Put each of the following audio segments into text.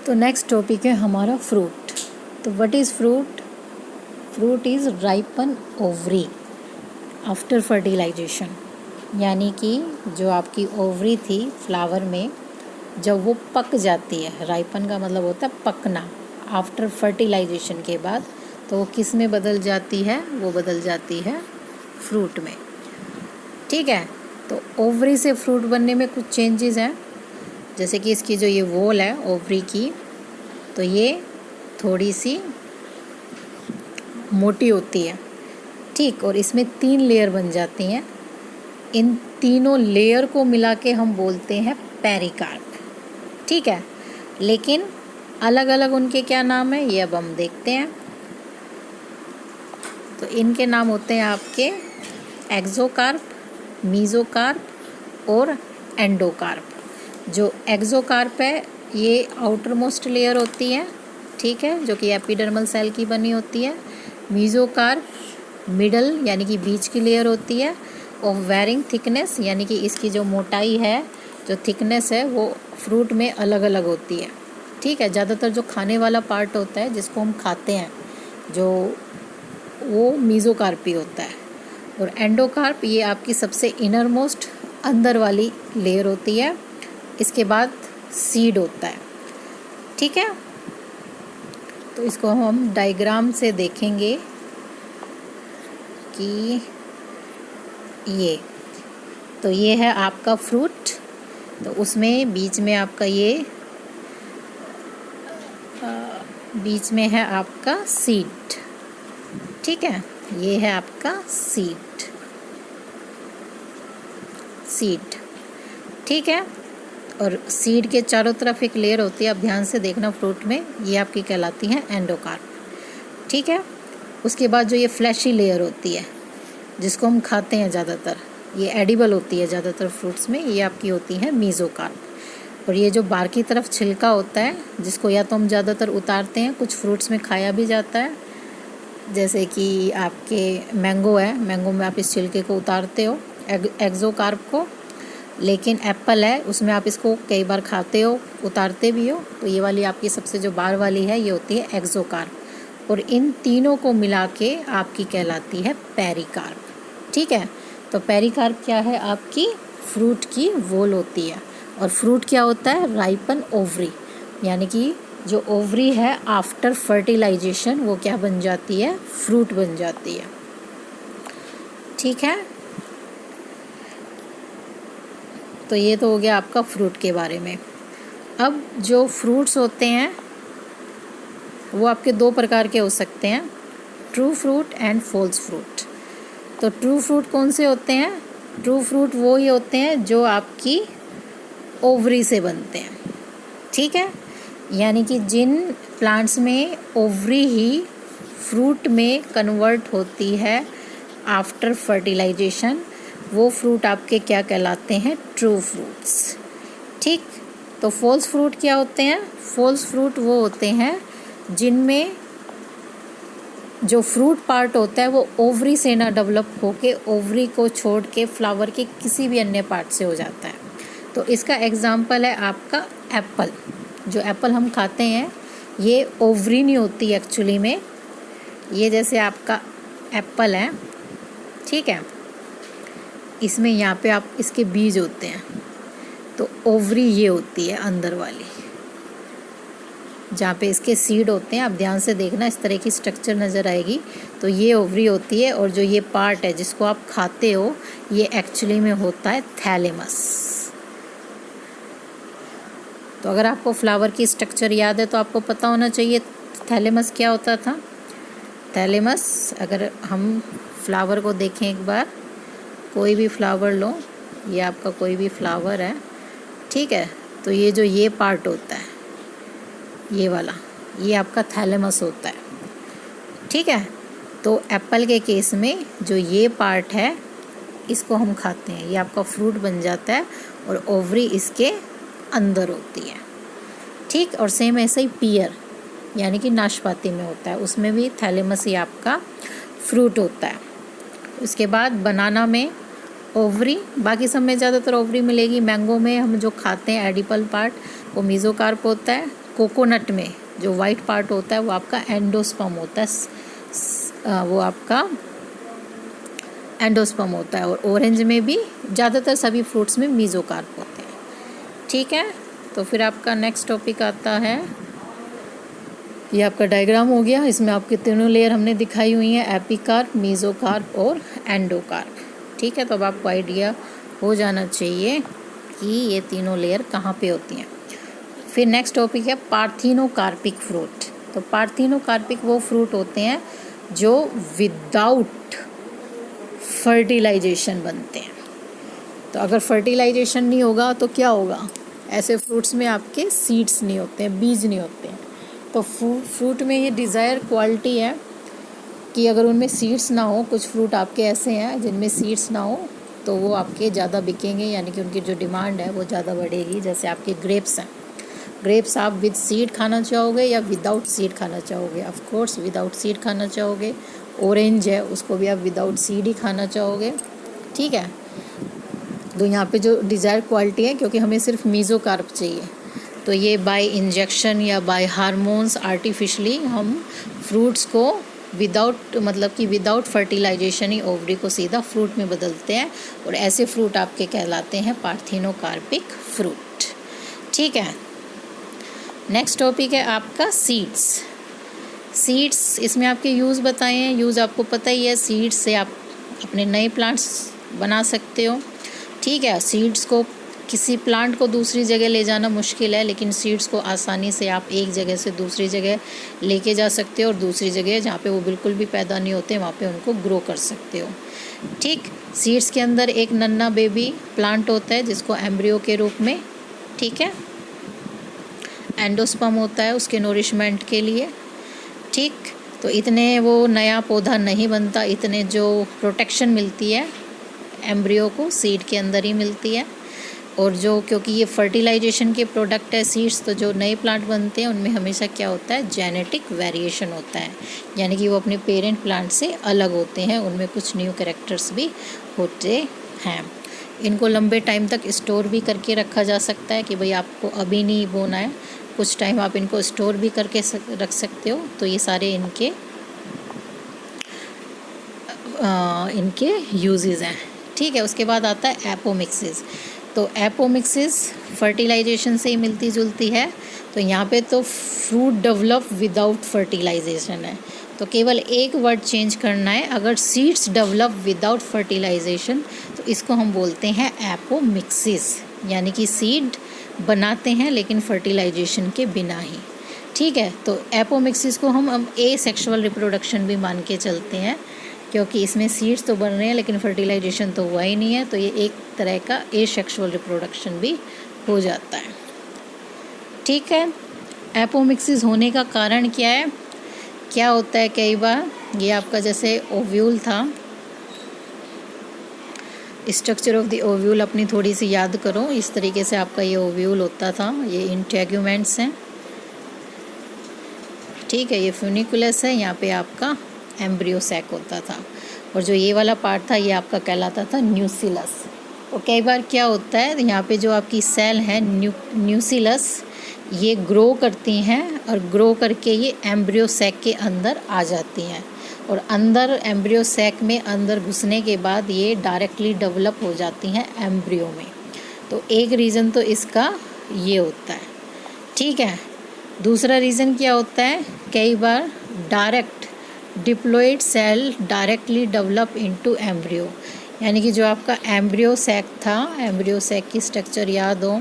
तो next topic है हमारा फ्रूट। तो what is fruit? Fruit is ripen ovary after fertilisation, यानी कि जो आपकी ओवरी थी फ्लावर में, जब वो पक जाती है, राइपन का मतलब होता है पकना, आफ्टर फर्टिलाइजेशन के बाद, तो वो किस में बदल जाती है? वो बदल जाती है फ्रूट में। ठीक है, तो ओवरी से फ्रूट बनने में कुछ चेंजेस हैं, जैसे कि इसकी जो ये वॉल है ओवरी की, तो ये थोड़ी सी मोटी होती है, ठीक, और इसमें 3 लेयर बन जाती हैं। इन तीनों लेयर को मिला के हम बोलते हैं पेरिकार्प। ठीक है, लेकिन अलग अलग उनके क्या नाम है ये अब हम देखते हैं। तो इनके नाम होते हैं आपके एक्सोकार्प, मीजोकार्प और एंडोकार्प। जो एक्सोकार्प है ये आउटर मोस्ट लेयर होती है, ठीक है, जो कि एपिडर्मल सेल की बनी होती है। मीजोकार्प मिडल यानी कि बीच की लेयर होती है, और वेरिंग थिकनेस यानी कि इसकी जो मोटाई है, जो थिकनेस है, वो फ्रूट में अलग अलग होती है। ठीक है, ज़्यादातर जो खाने वाला पार्ट होता है जिसको हम खाते हैं, जो वो मीजोकार्प ही होता है। और एंडोकार्प ये आपकी सबसे इनर मोस्ट अंदर वाली लेयर होती है। इसके बाद सीड होता है। ठीक है, तो इसको हम डायग्राम से देखेंगे कि ये है आपका फ्रूट, तो उसमें बीच में आपका बीच में है आपका सीड। ठीक है, ये है आपका सीड। ठीक है, और सीड के चारों तरफ एक लेयर होती है, आप ध्यान से देखना फ्रूट में, ये आपकी कहलाती है एंडोकार्प। ठीक है, उसके बाद जो ये फ्लैशी लेयर होती है जिसको हम खाते हैं ज़्यादातर, ये एडिबल होती है ज़्यादातर फ्रूट्स में, ये आपकी होती है मीजोकार्प। और ये जो बाहर की तरफ छिलका होता है, जिसको या तो हम ज़्यादातर उतारते हैं, कुछ फ्रूट्स में खाया भी जाता है, जैसे कि आपके मैंगो है, मैंगो में आप इस छिलके को उतारते हो, एक्सोकार्प को, लेकिन एप्पल है उसमें आप इसको कई बार खाते हो, उतारते भी हो। तो ये वाली आपकी सबसे जो बाहर वाली है ये होती है एक्सोकार्प, और इन तीनों को मिला के आपकी कहलाती है पेरिकार्प। ठीक है, तो पेरिकार्प क्या है? आपकी फ्रूट की वॉल होती है। और फ्रूट क्या होता है? राइपन ओवरी, यानी कि जो ओवरी है आफ्टर फर्टिलाइजेशन वो क्या बन जाती है? फ्रूट बन जाती है। ठीक है, तो ये तो हो गया आपका फ्रूट के बारे में। अब जो फ्रूट्स होते हैं वो आपके 2 प्रकार के हो सकते हैं, true fruit and false fruit. तो ट्रू फ्रूट कौन से होते हैं? ट्रू फ्रूट वो ही होते हैं जो आपकी ओवरी से बनते हैं। ठीक है, यानी कि जिन प्लांट्स में ओवरी ही फ्रूट में कन्वर्ट होती है आफ्टर फर्टिलाइजेशन, वो फ्रूट आपके क्या कहलाते हैं? True fruits. ठीक, तो फॉल्स फ्रूट क्या होते हैं? फॉल्स फ्रूट वो होते हैं जिनमें जो फ्रूट पार्ट होता है वो ओवरी से ना डेवलप होके ओवरी को छोड़ के फ्लावर के किसी भी अन्य पार्ट से हो जाता है। तो इसका एग्जाम्पल है आपका एप्पल। जो एप्पल हम खाते हैं ये ओवरी नहीं होती एक्चुअली में, ये जैसे आपका एप्पल है, ठीक है, इसमें यहाँ पे आप इसके बीज होते हैं, तो ओवरी ये होती है अंदर वाली, जहाँ पे इसके सीड होते हैं। आप ध्यान से देखना, इस तरह की स्ट्रक्चर नज़र आएगी, तो ये ओवरी होती है। और जो ये पार्ट है जिसको आप खाते हो ये एक्चुअली में होता है थैलेमस। तो अगर आपको फ्लावर की स्ट्रक्चर याद है तो आपको पता होना चाहिए थैलेमस क्या होता था। थैलेमस, अगर हम फ्लावर को देखें एक बार, कोई भी फ्लावर लो, ये आपका कोई भी फ्लावर है, ठीक है, तो ये जो ये पार्ट होता है, ये वाला, ये आपका थैलेमस होता है। ठीक है, तो एप्पल के केस में जो ये पार्ट है इसको हम खाते हैं, ये आपका फ्रूट बन जाता है, और ओवरी इसके अंदर होती है। ठीक, और सेम ऐसे ही पियर यानी कि नाशपाती में होता है, उसमें भी थैलेमस ही आपका फ्रूट होता है। उसके बाद बनाना में ओवरी, बाकी सब में ज़्यादातर ओवरी मिलेगी। मैंगो में हम जो खाते हैं एडिबल पार्ट वो मीजोकार्प होता है। कोकोनट में जो वाइट पार्ट होता है वो आपका एंडोस्पर्म होता है, वो आपका एंडोस्पर्म होता है। और ऑरेंज में भी, ज़्यादातर सभी फ्रूट्स में मीजोकार्प होते हैं। ठीक है, तो फिर आपका नेक्स्ट टॉपिक आता है, ये आपका डायग्राम हो गया। इसमें आपके तीनों लेयर हमने दिखाई हुई हैं, एपिकार्प, मीजोकार्प और एंडोकार्प। ठीक है, तो अब आपको आइडिया हो जाना चाहिए कि ये तीनों लेयर कहाँ पे होती हैं। फिर नेक्स्ट टॉपिक है पार्थिनोकार्पिक फ्रूट। तो पार्थिनोकार्पिक वो फ्रूट होते हैं जो विदाउट फर्टिलाइजेशन बनते हैं। तो अगर फर्टिलाइजेशन नहीं होगा तो क्या होगा, ऐसे फ्रूट्स में आपके सीड्स नहीं होते हैं, बीज नहीं होते हैं। तो फ्रूट में ये डिज़ायर क्वालिटी है कि अगर उनमें सीड्स ना हो, कुछ फ्रूट आपके ऐसे हैं जिनमें सीड्स ना हो, तो वो आपके ज़्यादा बिकेंगे, यानी कि उनकी जो डिमांड है वो ज़्यादा बढ़ेगी। जैसे आपके ग्रेप्स हैं, ग्रेप्स आप विद सीड खाना चाहोगे या विदाउट सीड खाना चाहोगे? ऑफ कोर्स विदाउट सीड खाना चाहोगे। ऑरेंज है, उसको भी आप विदाउट सीड ही खाना चाहोगे। ठीक है, तो यहाँ पे जो डिज़ायर क्वालिटी है, क्योंकि हमें सिर्फ मीजोकार्प चाहिए, तो ये बाय इंजेक्शन या बाय हार्मोन्स आर्टिफिशली हम फ्रूट्स को विदाउट फर्टिलाइजेशन ही ओवरी को सीधा फ्रूट में बदलते हैं, और ऐसे फ्रूट आपके कहलाते हैं पार्थिनोकार्पिक फ्रूट। ठीक है, नेक्स्ट टॉपिक है आपका सीड्स। इसमें आपके यूज़ बताए हैं। यूज़ आपको पता ही है, सीड्स से आप अपने नए प्लांट्स बना सकते हो। ठीक है, सीड्स को, किसी प्लांट को दूसरी जगह ले जाना मुश्किल है, लेकिन सीड्स को आसानी से आप एक जगह से दूसरी जगह लेके जा सकते हो, और दूसरी जगह जहाँ पे वो बिल्कुल भी पैदा नहीं होते वहाँ पे उनको ग्रो कर सकते हो। ठीक, सीड्स के अंदर एक नन्हा बेबी प्लांट होता है जिसको एम्ब्रियो के रूप में, ठीक है, एंडोस्पर्म होता है उसके नोरिशमेंट के लिए। ठीक, तो इतने वो नया पौधा नहीं बनता, इतने जो प्रोटेक्शन मिलती है एम्ब्रियो को सीड के अंदर ही मिलती है। और जो, क्योंकि ये फर्टिलाइजेशन के प्रोडक्ट है सीड्स, तो जो नए प्लांट बनते हैं उनमें हमेशा क्या होता है, जेनेटिक वेरिएशन होता है, यानी कि वो अपने पेरेंट प्लांट से अलग होते हैं, उनमें कुछ न्यू कैरेक्टर्स भी होते हैं। इनको लंबे टाइम तक स्टोर भी करके रखा जा सकता है कि भाई आपको अभी नहीं बोना है, कुछ टाइम आप इनको स्टोर भी करके रख सकते हो। तो ये सारे इनके यूजेस हैं। ठीक है, उसके बाद आता है एपोमिक्सिस। तो एपोमिक्सिस फर्टिलाइजेशन से ही मिलती जुलती है। तो यहाँ पे तो फ्रूट डेवलप विदाउट फर्टिलाइजेशन है, तो केवल एक वर्ड चेंज करना है। अगर सीड्स डेवलप विदाउट फर्टिलाइजेशन तो इसको हम बोलते हैं एपोमिक्सिस, यानी कि सीड बनाते हैं लेकिन फर्टिलाइजेशन के बिना ही। ठीक है, तो एपोमिक्सिस को हम अब एसेक्सुअल रिप्रोडक्शन भी मान के चलते हैं, क्योंकि इसमें सीड्स तो बन रहे हैं लेकिन फर्टिलाइजेशन तो हुआ ही नहीं है, तो ये एक तरह का एसेक्सुअल रिप्रोडक्शन भी हो जाता है। ठीक है, एपोमिक्सिस होने का कारण क्या है? क्या होता है, कई बार ये आपका जैसे ओव्यूल था, स्ट्रक्चर ऑफ द ओव्यूल अपनी थोड़ी सी याद करो। इस तरीके से आपका ये ओव्यूल होता था, ये इंटेगुमेंट्स हैं। ठीक है, ये फ्यूनिकुलस है, यहाँ पे आपका एम्ब्रियो सैक होता था, और जो ये वाला पार्ट था ये आपका कहलाता था न्यूसिलस। और कई बार क्या होता है, यहाँ पे जो आपकी सेल है न्यूसिलस, ये ग्रो करती हैं, और ग्रो करके ये एम्ब्रियो सैक के अंदर आ जाती हैं, और अंदर एम्ब्रियो सैक में अंदर घुसने के बाद ये डायरेक्टली डेवलप हो जाती हैं एम्ब्रियो में। तो एक रीज़न तो इसका ये होता है। ठीक है, दूसरा रीज़न क्या होता है, कई बार direct diploid cell directly develop into embryo, यानी कि जो आपका एम्ब्रियो सैक था, एम्ब्रियो सैक की स्ट्रक्चर याद हो,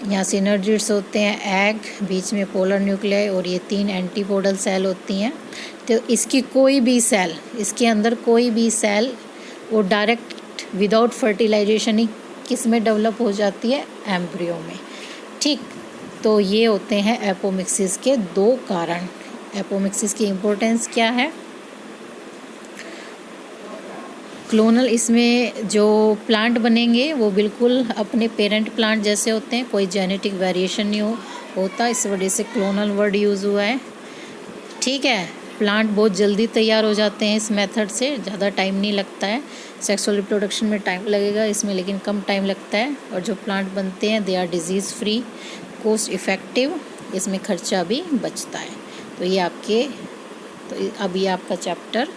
यहाँ सिनर्जिड्स होते हैं, एग, बीच में पोलर न्यूक्लियाई, और ये 3 एंटीपोडल सेल होती हैं। तो इसकी कोई भी सेल, इसके अंदर कोई भी सेल वो डायरेक्ट विदाउट फर्टिलाइजेशन ही किस में डेवलप हो जाती है, एम्ब्रियो में। ठीक, तो ये होते हैं एपोमिक्सिस के 2 कारण। एपोमिक्सिस की इम्पोर्टेंस क्या है? क्लोनल, इसमें जो प्लांट बनेंगे वो बिल्कुल अपने पेरेंट प्लांट जैसे होते हैं, कोई जेनेटिक वेरिएशन नहीं होता, इस वजह से क्लोनल वर्ड यूज़ हुआ है। ठीक है, प्लांट बहुत जल्दी तैयार हो जाते हैं इस मेथड से, ज़्यादा टाइम नहीं लगता है। सेक्सुअल रिप्रोडक्शन में टाइम लगेगा इसमें, लेकिन कम टाइम लगता है। और जो प्लांट बनते हैं they are disease free, cost effective, इसमें खर्चा भी बचता है। तो ये आपके तो अब ये आपका चैप्टर